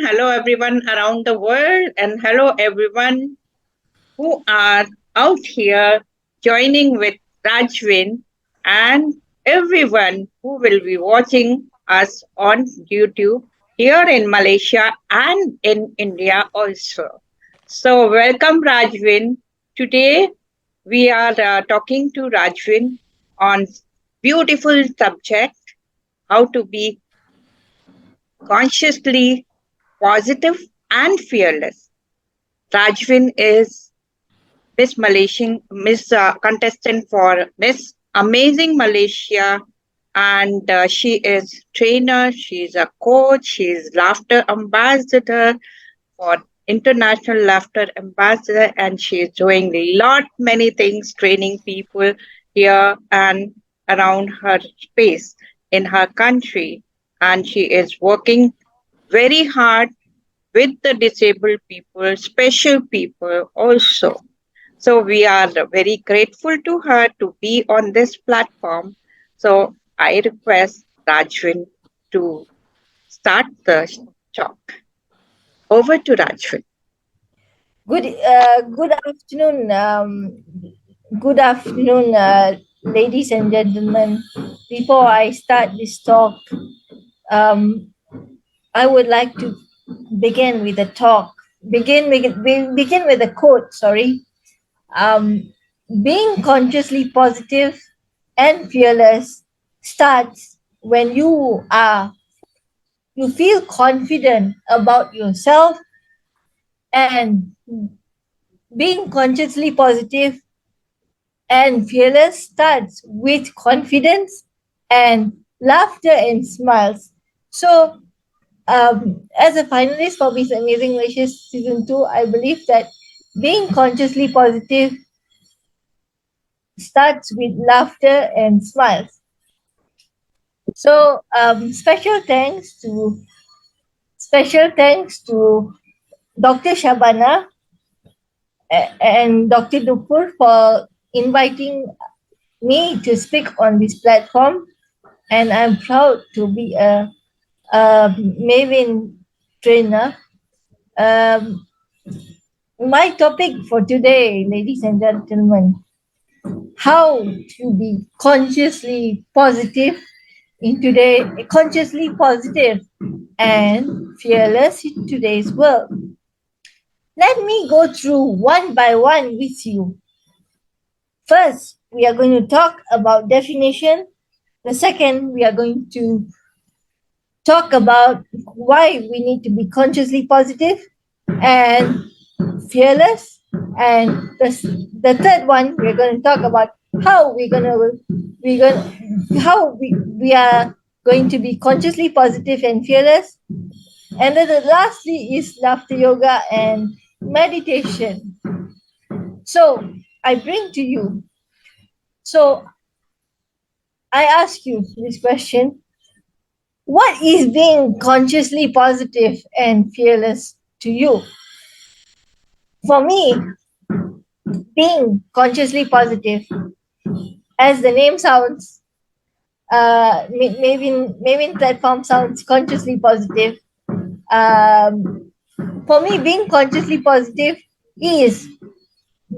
Hello everyone around the world, and hello everyone who are out here joining with Rajvin, and everyone who will be watching us on YouTube here in Malaysia and in India also. So, welcome Rajvin. Today we are talking to Rajvin on beautiful subject, how to be consciously positive and fearless. Rajvin is Miss Malaysian Miss contestant for Miss Amazing Malaysia, and she is trainer. She's a coach. She's laughter ambassador for international laughter ambassador, and she is doing lot many things, training people here and around her space in her country, and she is working very hard with the disabled people, special people also. So we are very grateful to her to be on this platform. So I request Rajvin to start the talk. Over to Rajvin. Good afternoon. Good afternoon, ladies and gentlemen. Before I start this talk, um, I would like to begin with a talk. Begin with a quote. Sorry. Um, Being consciously positive and fearless starts when you feel confident about yourself, and being consciously positive and fearless starts with confidence and laughter and smiles. So, as a finalist for Miss Amazing Malaysia Season 2, I believe that being consciously positive starts with laughter and smiles. So, special thanks to Dr. Shabana and Dr. Nupur for inviting me to speak on this platform, and I'm proud to be a Mavin trainer. Um, my topic for today, ladies and gentlemen, how to be consciously positive and fearless in today's world. Let me go through one by one with you. First, we are going to talk about definition. The second, we are going to talk about why we need to be consciously positive and fearless. And the third one, we're going to talk about how we are going to be consciously positive and fearless. And then lastly is laughter yoga and meditation. So I bring to you. So I ask you this question. What is being consciously positive and fearless to you? For me, being consciously positive, as the name sounds, maybe platform sounds consciously positive. For me, being consciously positive is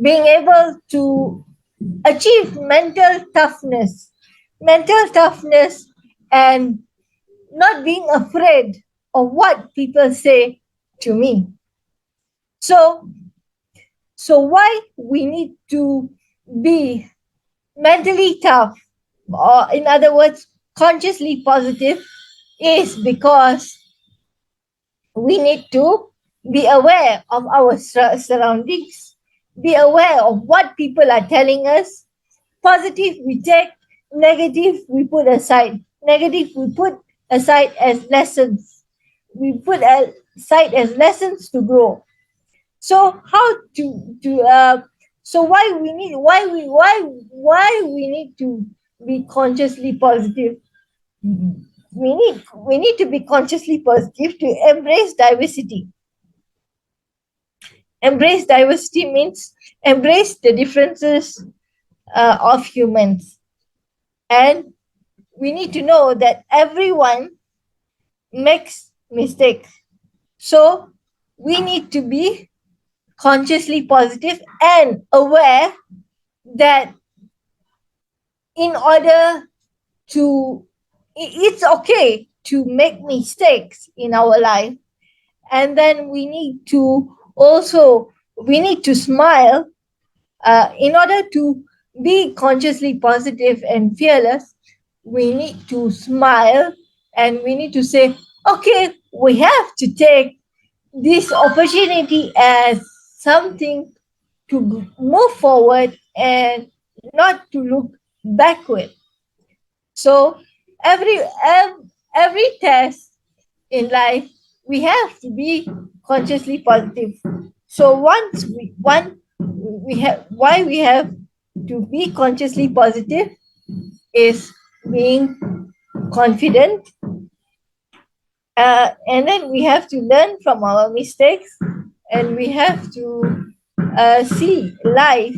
being able to achieve mental toughness, and not being afraid of what people say to me. So, why we need to be mentally tough, or in other words, consciously positive, is because we need to be aware of our surroundings, be aware of what people are telling us. Positive we take, negative we put aside. Negative we put aside as lessons. We put aside as lessons to grow. So how to so why we need to be consciously positive? We need to be consciously positive to embrace diversity. Embrace diversity means embrace the differences of humans, and we need to know that everyone makes mistakes. So we need to be consciously positive and aware that in order to it's okay to make mistakes in our life, and then we need to smile in order to be consciously positive and fearless. We need to smile and we need to say, okay, we have to take this opportunity as something to move forward and not to look backward. So every test in life, we have to be consciously positive. So once we have why we have to be consciously positive is being confident, and then we have to learn from our mistakes, and we have to see life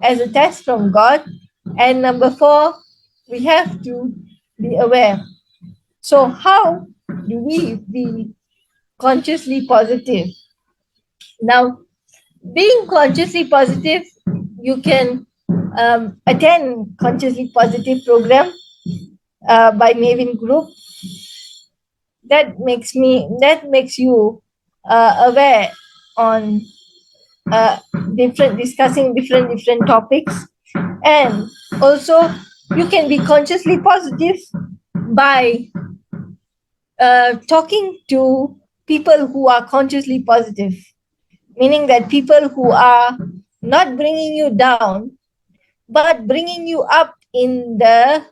as a test from God. And number four, we have to be aware. So how do we be consciously positive? Now, being consciously positive, you can attend consciously positive program by Mavin Group. That makes you aware on uh, different discussing different topics, and also you can be consciously positive by talking to people who are consciously positive, meaning that people who are not bringing you down but bringing you up in the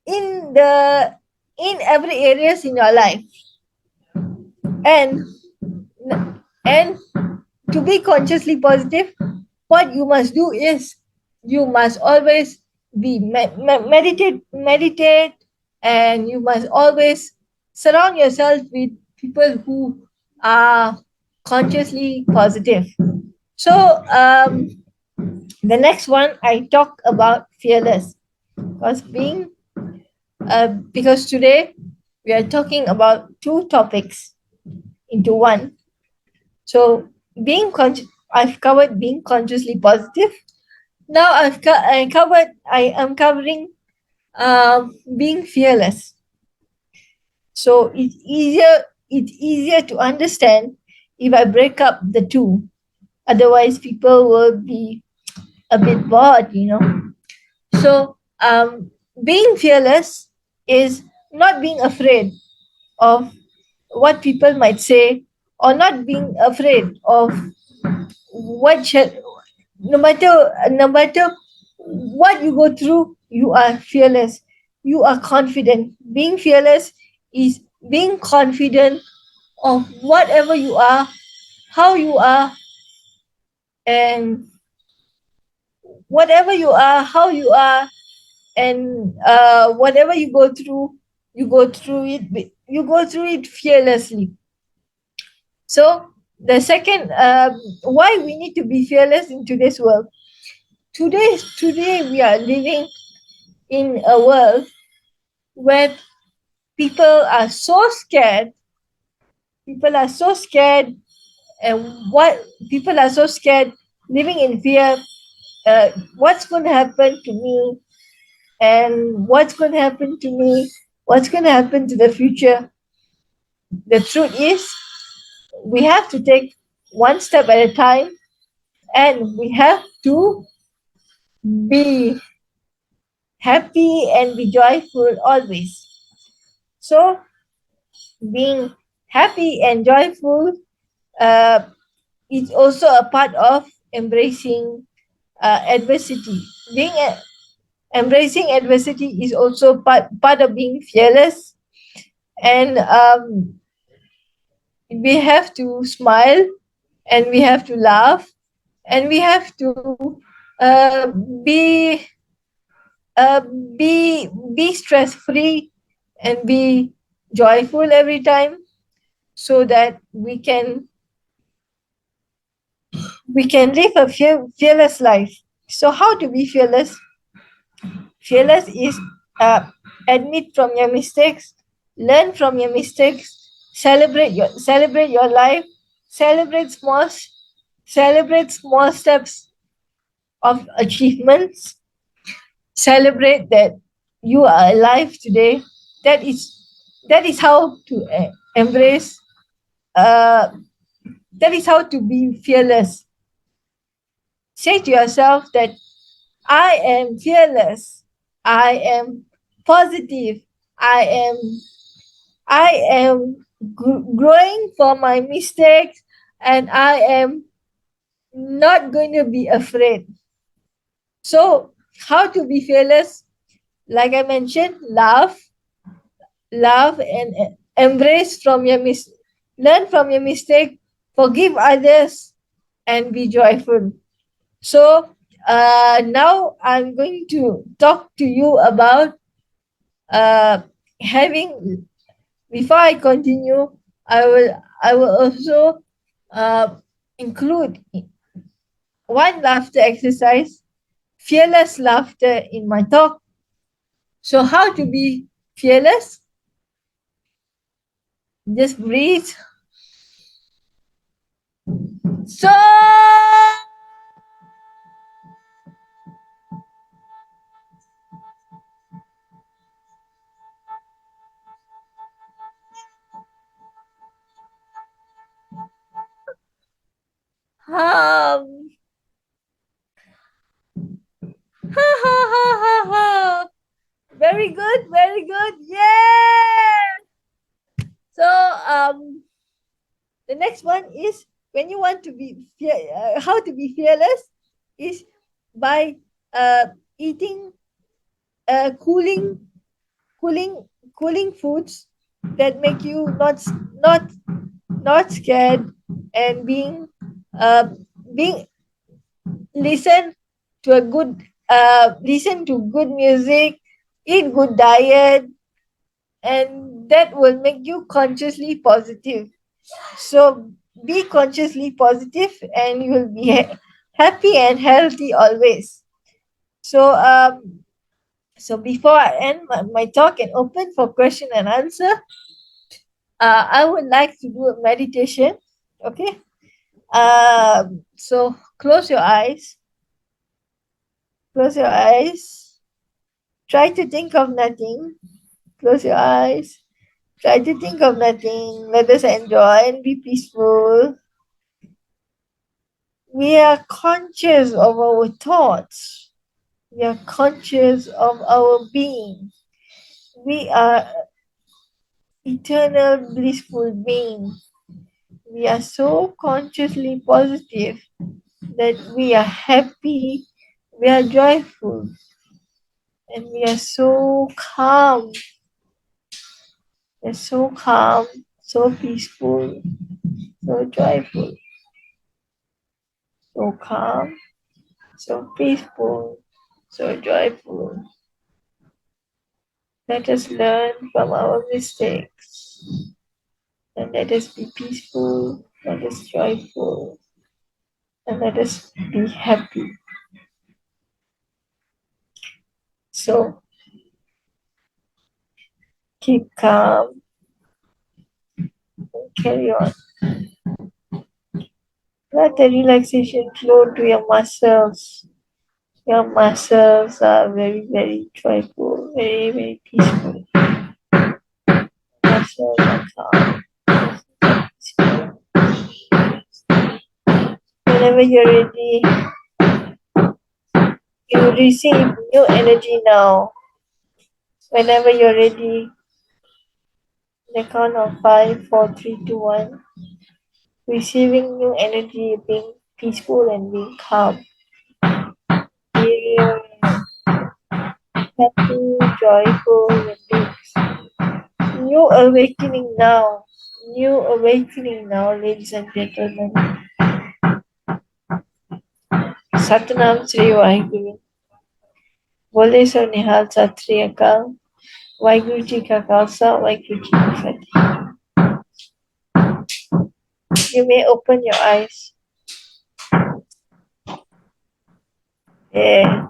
in every areas in your life. And and to be consciously positive, what you must do is you must always be meditate, and you must always surround yourself with people who are consciously positive. So the next one I talk about fearless, because today we are talking about two topics into one. So I've covered being consciously positive. Now I am covering being fearless. So it's easier to understand if I break up the two. Otherwise, people will be a bit bored. So being fearless is not being afraid of what people might say, or not being afraid of what shall, no matter what you go through, you are fearless, you are confident. Being fearless is being confident of whatever you are, how you are, and whatever you are, how you are, and whatever you go through it fearlessly. So the second, why we need to be fearless in today's world. Today we are living in a world where people are so scared. People are so scared, and what people are so scared, living in fear. What's going to happen to me? And what's going to happen to me? What's going to happen to the future? The truth is, we have to take one step at a time, and we have to be happy and be joyful always. So, being happy and joyful uh, is also a part of embracing adversity. Embracing adversity is also part of being fearless, and we have to smile and we have to laugh, and we have to uh, be uh, be stress free and be joyful every time, so that we can live a fearless life. So how to be fearless? Fearless is admit from your mistakes, learn from your mistakes, celebrate your life, celebrate small celebrate small steps of achievements, celebrate that you are alive today. That is how to embrace. Uh, that is how to be fearless. Say to yourself that I am fearless. I am positive. I am growing from my mistakes, and I am not going to be afraid. So, how to be fearless? Like I mentioned, laugh and embrace from your learn from your mistake, forgive others, and be joyful. So, now I'm going to talk to you about uh, having. Before I continue, I will also uh, include one laughter exercise, fearless laughter, in my talk. So how to be fearless? Just breathe. So um, ha ha ha ha ha. Very good, very good. Yeah. So the next one is, when you want to be how to be fearless is by eating cooling cooling cooling foods that make you not scared, and being listen to a good listen to good music, eat good diet, and that will make you consciously positive. So be consciously positive, and you will be happy and healthy always. So so before I end my talk and open for question and answer, I would like to do a meditation. Okay. So close your eyes. Close your eyes. Try to think of nothing. Close your eyes. Try to think of nothing. Let us enjoy and be peaceful. We are conscious of our thoughts. We are conscious of our being. We are eternal blissful being. We are so consciously positive that we are happy, we are joyful, and we are so calm. We're so calm, so peaceful, so joyful, so calm, so peaceful, so joyful. Let us learn from our mistakes, and let us be peaceful, let us joyful, and let us be happy. So keep calm and carry on. Let the relaxation flow to your muscles. Your muscles are very, very joyful, very, very peaceful. Muscles are calm. Whenever you're ready, you receive new energy now. Whenever you're ready, the count of 5, 4, 3, 2, 1. Receiving new energy, being peaceful and being calm. Being happy, joyful, and peace. New awakening now. New awakening now, ladies and gentlemen. Satnam Sri Waheguru. Bole so Nihal Sat Sri Akal. Waheguru Ji Ka Khalsa, Waheguru Ji Ki Fateh. You may open your eyes. Yeah.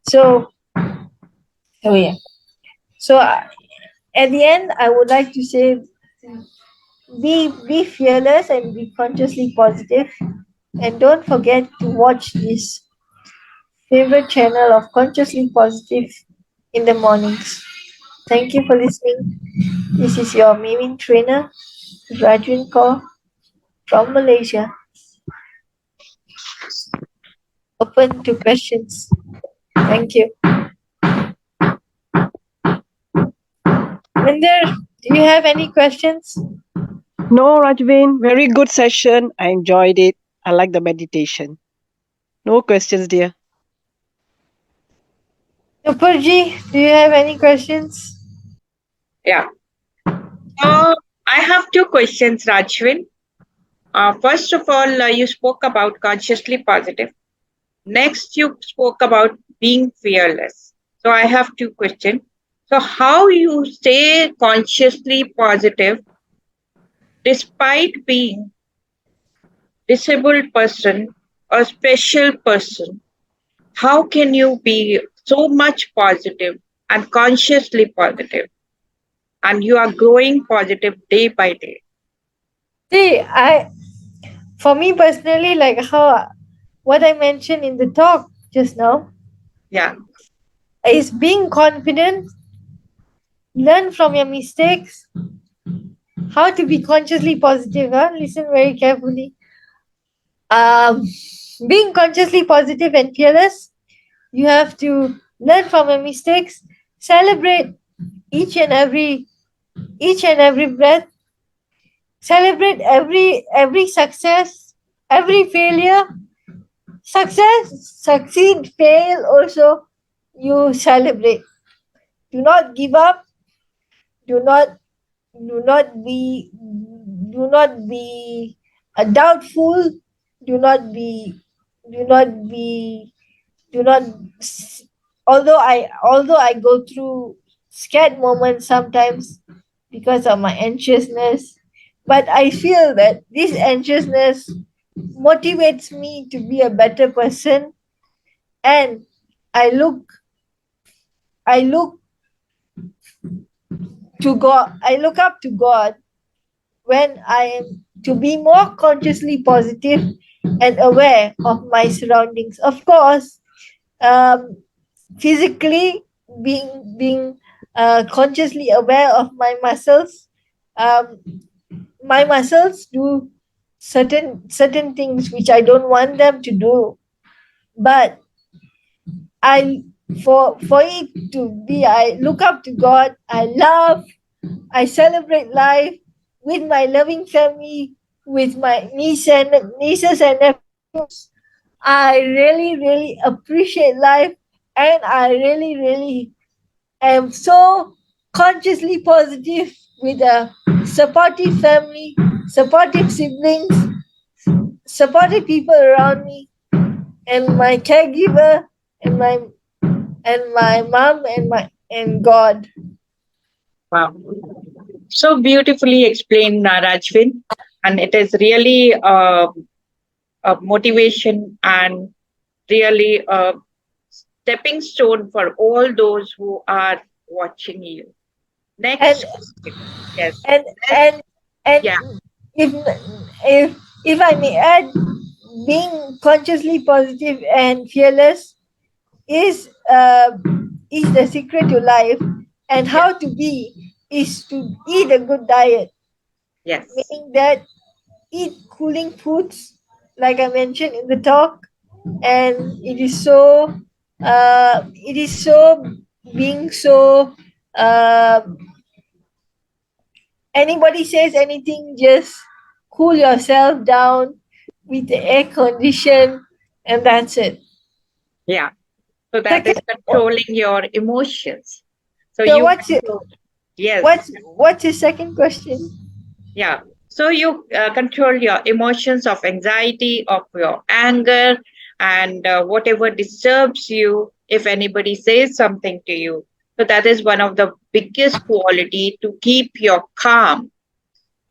So, oh yeah. So at the end, I would like to say, be fearless and be consciously positive, and don't forget to watch this favorite channel of Consciously Positive in the mornings. Thank you for listening. This is your Mavin trainer, Rajvin Kaur from Malaysia. Open to questions. Thank you. Minder, do you have any questions? No, Rajvin, very good session. I enjoyed it. I like the meditation. No questions, dear. Nupurji, do you have any questions? Yeah. So I have two questions, Rajvin. First of all, you spoke about consciously positive. Next, you spoke about being fearless. So I have two questions. So how you stay consciously positive despite being disabled person or special person? How can you be so much positive and consciously positive, and you are growing positive day by day? See, for me personally, like how what I mentioned in the talk just now, Yeah. is being confident, learn from your mistakes, how to be consciously positive. Huh? Listen very carefully. Um, being consciously positive and fearless, you have to learn from your mistakes, celebrate each and every breath, celebrate every success, every failure, success, succeed, fail. Also, you celebrate. Do not give up. Do not do not be do not be doubtful. Do not be do not be do not although I go through scared moments sometimes because of my anxiousness, but I feel that this anxiousness motivates me to be a better person, and i look I look I look up to God when I am to be more consciously positive and aware of my surroundings. Of course, um, physically being consciously aware of my muscles. Um, my muscles do certain things which I don't want them to do, but I for it to be, I look up to God. I celebrate life with my loving family, with my nieces and nephews. I really appreciate life, and I really am so consciously positive with a supportive family, supportive siblings, supportive people around me, and my caregiver, and my mom, and God. Wow. So beautifully explained, Rajvin. And it is really a motivation and really a stepping stone for all those who are watching you. And Next question. Yes. and Next, and and yeah. if if I may add, being consciously positive and fearless is is the secret to life, and Yes. how to be is to eat a good diet, Yes. meaning that eat cooling foods like I mentioned in the talk, and it is so being so uh, anybody says anything, just cool yourself down with the air condition, and that's it. Yeah. So that is Second, controlling your emotions. So so you control. Yes. what's your second question? Yeah. So you control your emotions of anxiety, of your anger, and whatever disturbs you, if anybody says something to you. So that is one of the biggest quality to keep your calm.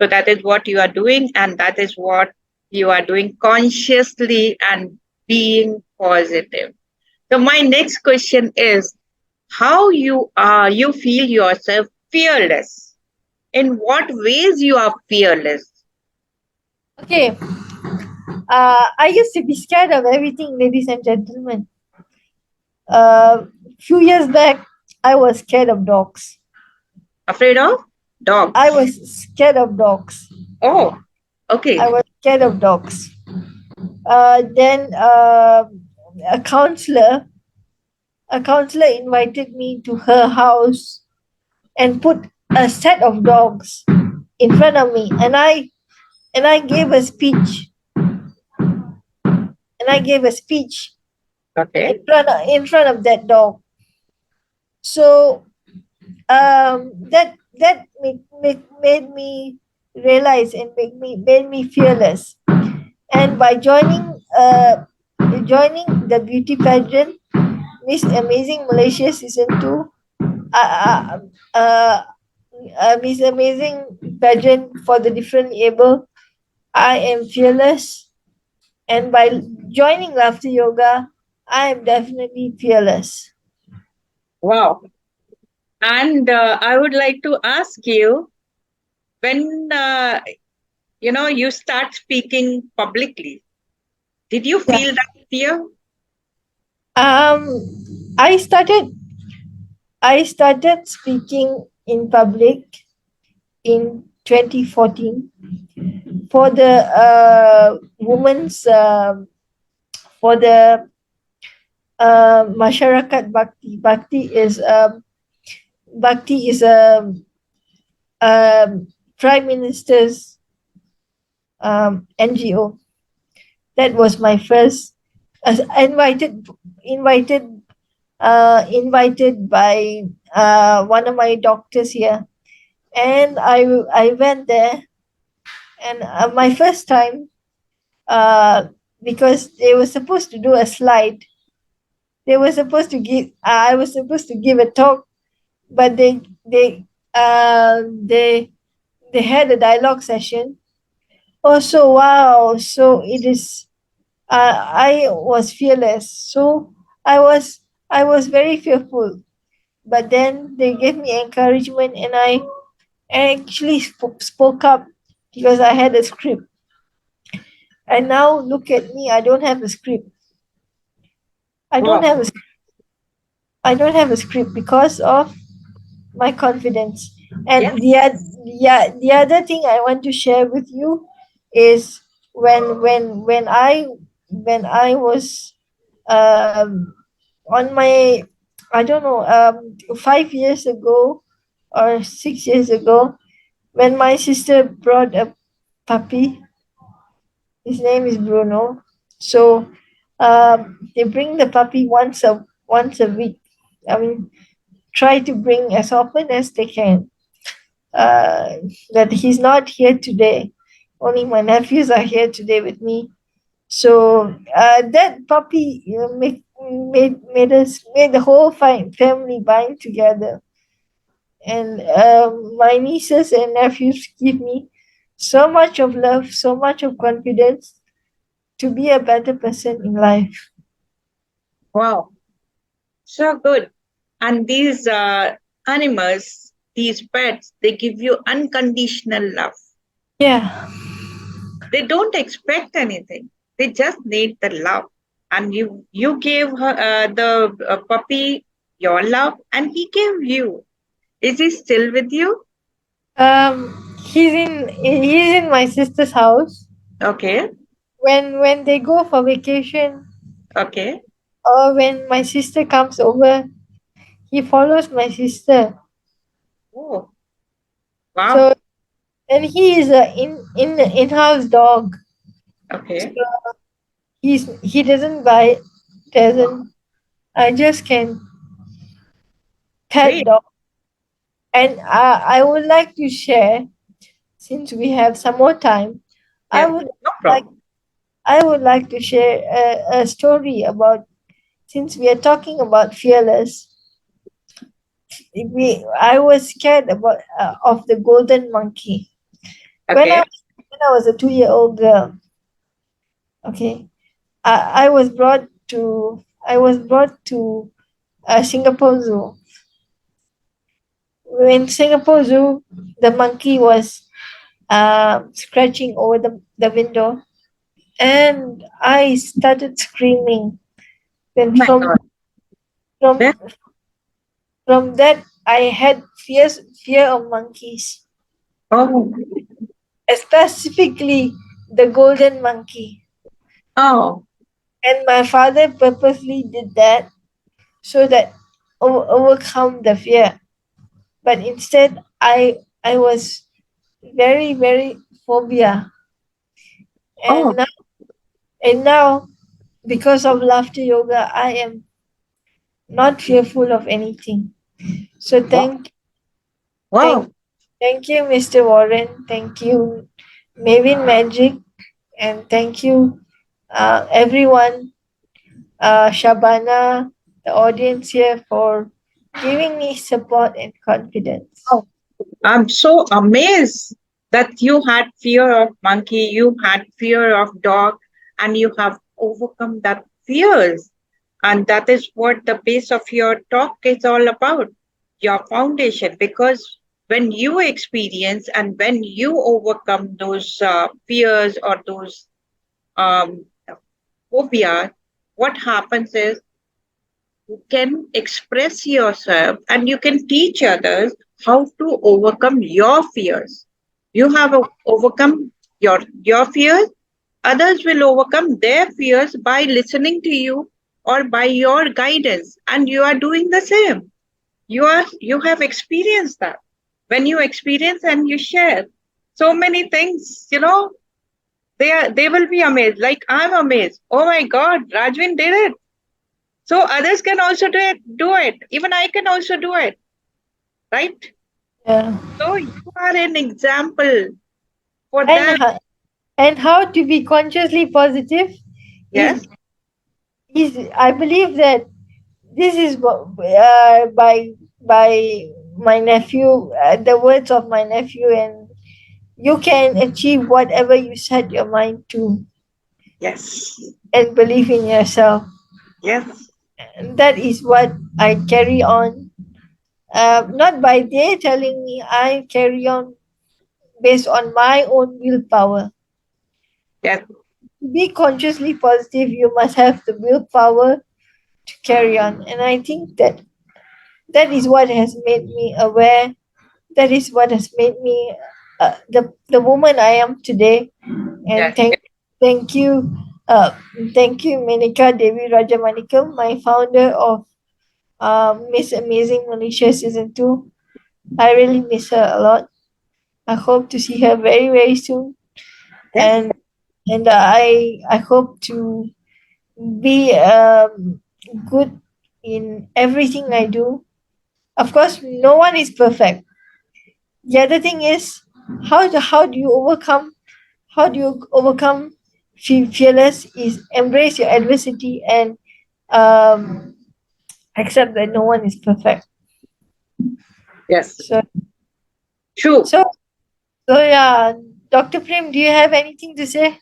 So that is what you are doing, and that is what you are doing consciously and being positive. So my next question is, how you feel yourself fearless? In what ways you are fearless? Okay, I used to be scared of everything, ladies and gentlemen. Few years back, I was scared of dogs. Afraid of I dogs? was scared of dogs. Oh, I okay. was scared of dogs. Then a counselor, a counselor invited me to her house and put a set of dogs in front of me, and I gave a speech, and I gave a speech Okay. in front of that dog. So made me realize and made me fearless. And by joining the beauty pageant, Miss Amazing Malaysia season 2, uh, uh, uh, Miss Amazing pageant for the different able, I am fearless. And by joining Laughter Yoga, I am definitely fearless. Wow. And I would like to ask you, when you start speaking publicly, did you Yeah. feel that fear? Um, I started I started speaking in public in 2014 for the women's for the Masyarakat Bhakti. Bhakti is a Prime Minister's NGO. That was my first invited invited invited by one of my doctors here, and I went there, and my first time, uh, because they were supposed to do a slide. They were supposed to give. I was supposed to give a talk, but they they had a dialogue session. Oh, so wow! So it is. I was fearless. So I was very fearful. But then they gave me encouragement, and I actually spoke up because I had a script. And now look at me. I don't have a script. I don't Wow. have a I don't have a script because of my confidence. Yes. And the other thing I want to share with you is when I was on my, I don't know, 5 years ago or 6 years ago, when my sister brought a puppy. His name is Bruno. So they bring the puppy once a week. I mean, try to bring as often as they can. Uh, that he's not here today. Only my nephews are here today with me. So that puppy, made the whole family bind together, and my nieces and nephews give me so much of love, so much of confidence to be a better person in life. Wow. So good. And these animals, these pets, they give you unconditional love. Yeah. They don't expect anything. They just need the love. And you gave her the puppy your love, and he gave you. Is he still with you? He's in my sister's house. Okay. When they go for vacation, Okay. or when my sister comes over, he follows my sister. Oh, wow. So, and he is a in-house dog. Okay. So he doesn't buy, doesn't. I just can pet Great. dog. And I would like to share, since we have some more time. I Yeah. would No like problem. I would like to share a story about, since we are talking about fearless. I was scared about of the golden monkey when I Okay. when I was a 2-year-old girl. Okay, I was brought to Singapore Zoo. In Singapore Zoo, the monkey was scratching over the window, and I started screaming. Then Oh my God. from Then, from that, I had fear of monkeys, oh, specifically the golden monkey. oh, And my father purposely did that so that overcome the fear. But instead, I was very phobia. oh, And now, and now, because of laughter yoga, I am not fearful of anything. So wow, thank wow. thank you, Mr. Warren. Thank you, Mavin Magic, and thank you, everyone, Shabana, the audience here, for giving me support and confidence. Wow. I'm so amazed that you had fear of monkey, you had fear of dog, and you have overcome that fears. And that is what the base of your talk is all about, your foundation. Because when you experience and when you overcome those fears or those um, phobias, what happens is you can express yourself and you can teach others how to overcome your fears. You have overcome your fears, others will overcome their fears by listening to you or by your guidance, and you are doing the same. You have experienced that. When you experience and you share so many things, they will be amazed. Like I'm amazed. Oh my God, Rajvin did it. So others can also do it. Even I can also do it, right? Yeah. So you are an example for And that. and how to be consciously positive is Yes, I believe that this is by my nephew, the words of my nephew, and you can achieve whatever you set your mind to yes, and believe in yourself. yes, And that is what I carry on. Not by they telling me, I carry on based on my own willpower. yes, To be consciously positive, you must have the willpower to carry on. And I think that that is what has made me aware. That is what has made me the woman I am today. And yes, thank you, uh, thank you, Menika Devi Rajamanikam, my founder of Miss Amazing Malaysia Season 2. I really miss her a lot. I hope to see her very soon, yes, and I hope to be good in everything I do. Of course, no one is perfect. The other thing is how do you overcome, fearless is embrace your adversity and um, accept that no one is perfect. yes. So True. so so yeah, Dr. Prem, do you have anything to say?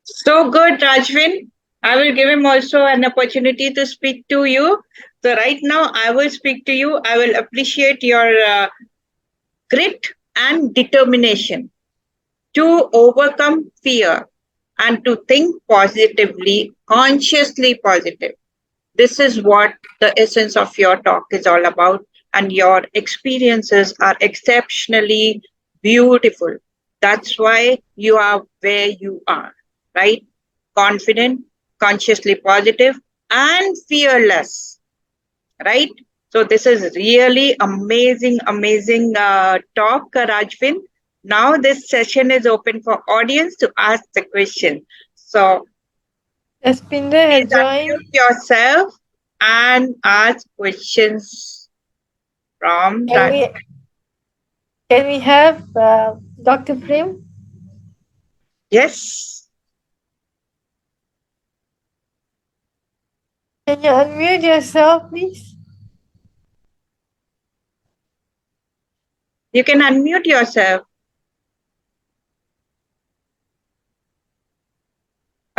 So good, Rajvin. I will give him also an opportunity to speak to you. So right now, I will speak to you. I will appreciate your grit and determination to overcome fear and to think positively, consciously positive. This is what the essence of your talk is all about. And your experiences are exceptionally beautiful. That's why you are where you are, right? Confident, consciously positive, and fearless, right? So this is really amazing talk, Rajvin. Now this session is open for audience to ask the question. So Jaspinder please has joined. unmute yourself and ask questions from Can Raj. we have Dr. Prem? Yes. Can you unmute yourself, please? You can unmute yourself.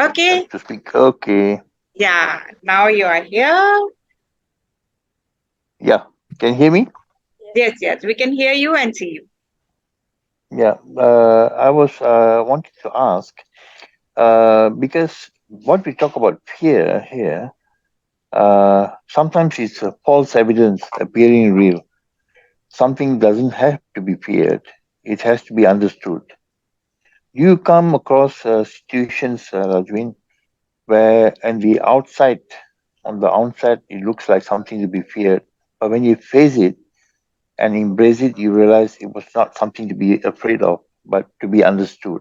Okay. To speak. Okay. Yeah. Now you are here. Yeah. Can you hear me? Yes, yes. We can hear you and see you. Yeah. I was wanting to ask because what we talk about fear here, sometimes it's a false evidence appearing real. Something doesn't have to be feared; it has to be understood. You come across situations, Rajvin, where on the outside, it looks like something to be feared, but when you face it and embrace it, you realize it was not something to be afraid of, but to be understood.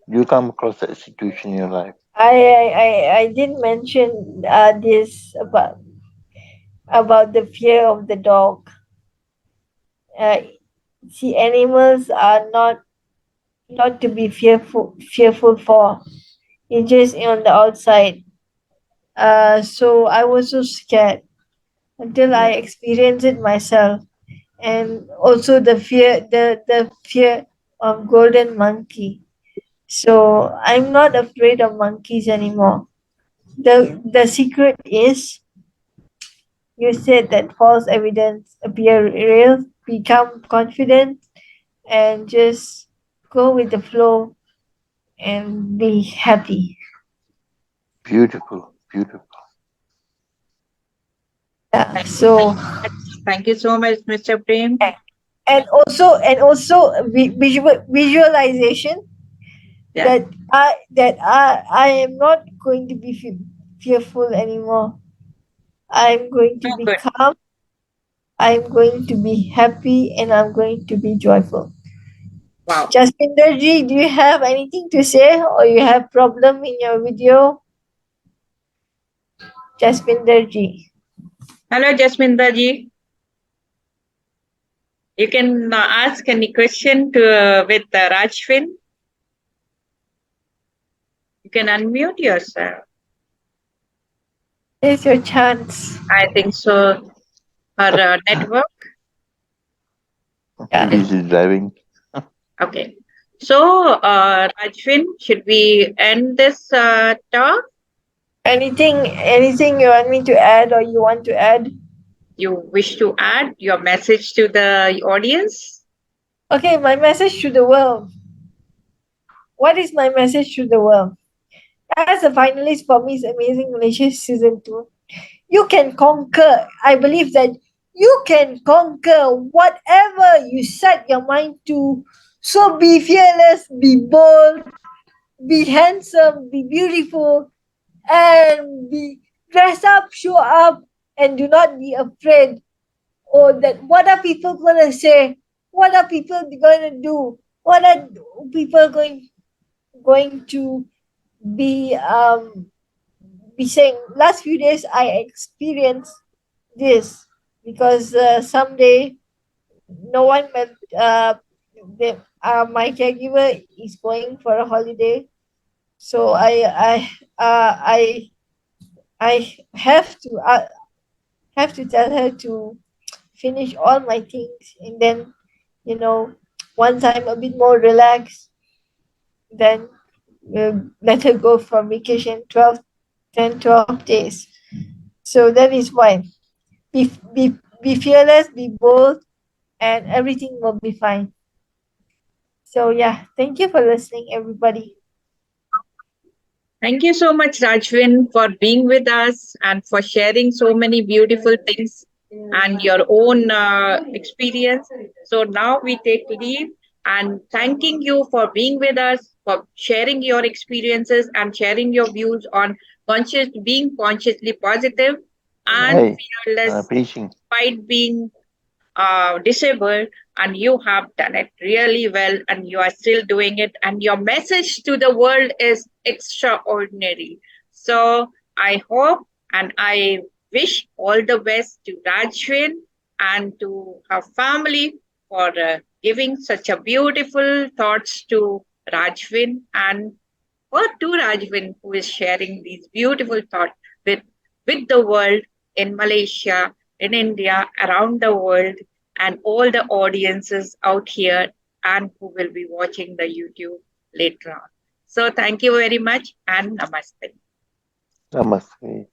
You come across that situation in your life. I did mention this about the fear of the dog. Uh, See, animals are not to be fearful for. It's just on the outside. So I was so scared until I Yeah, experienced it myself, and also the fear of golden monkey. So I'm not afraid of monkeys anymore. The secret is, you said that false evidence appear real, become confident, and just go with the flow and be happy. beautiful, beautiful. Yeah. Thank So, you so much. Thank you so much, Mr. Prem. and also visualization Yes. that I am not going to be fearful anymore. I'm going to Oh, be good. calm. I'm going to be happy, and I'm going to be joyful. Wow. Jasminderji, do you have anything to say, or you have problem in your video? Jasminderji. Hello, Jasminda ji. You can ask any question to with Rajvin. You can unmute yourself. Here's your chance. I think so. Her network. Yeah. Maybe he's driving. Okay. So, Rajvin, should we end this talk? Anything you want me to add, or you want to add? You wish to add your message to the audience? Okay, my message to the world. What is my message to the world? As a finalist for Miss Amazing Malaysia Season 2, you can conquer. I believe that you can conquer whatever you set your mind to. So be fearless, be bold, be handsome, be beautiful, and be dress up, show up, and do not be afraid. Or that what are people gonna say? What are people gonna do? What are people going to be saying? Last few days I experienced this because someday no one met. My caregiver is going for a holiday, so I have to tell her to finish all my things, and then, you know, once I'm a bit more relaxed, then we'll let her go for vacation 12 days. So that is why be, be, be fearless, be bold, and everything will be fine. So yeah, thank you for listening, everybody. Thank you so much, Rajvin, for being with us and for sharing so many beautiful things and your own experience. So now we take leave and thanking you for being with us, for sharing your experiences and sharing your views on being consciously positive and Hey, fearless finishing. despite being disabled, and you have done it really well and you are still doing it, and your message to the world is extraordinary. So I hope and I wish all the best to Rajvin and to her family for giving such a beautiful thoughts to Rajvin, and or to Rajvin, who is sharing these beautiful thoughts with with the world in Malaysia, in India, around the world, and all the audiences out here and who will be watching the YouTube later on. So thank you very much and namaste. Namaste.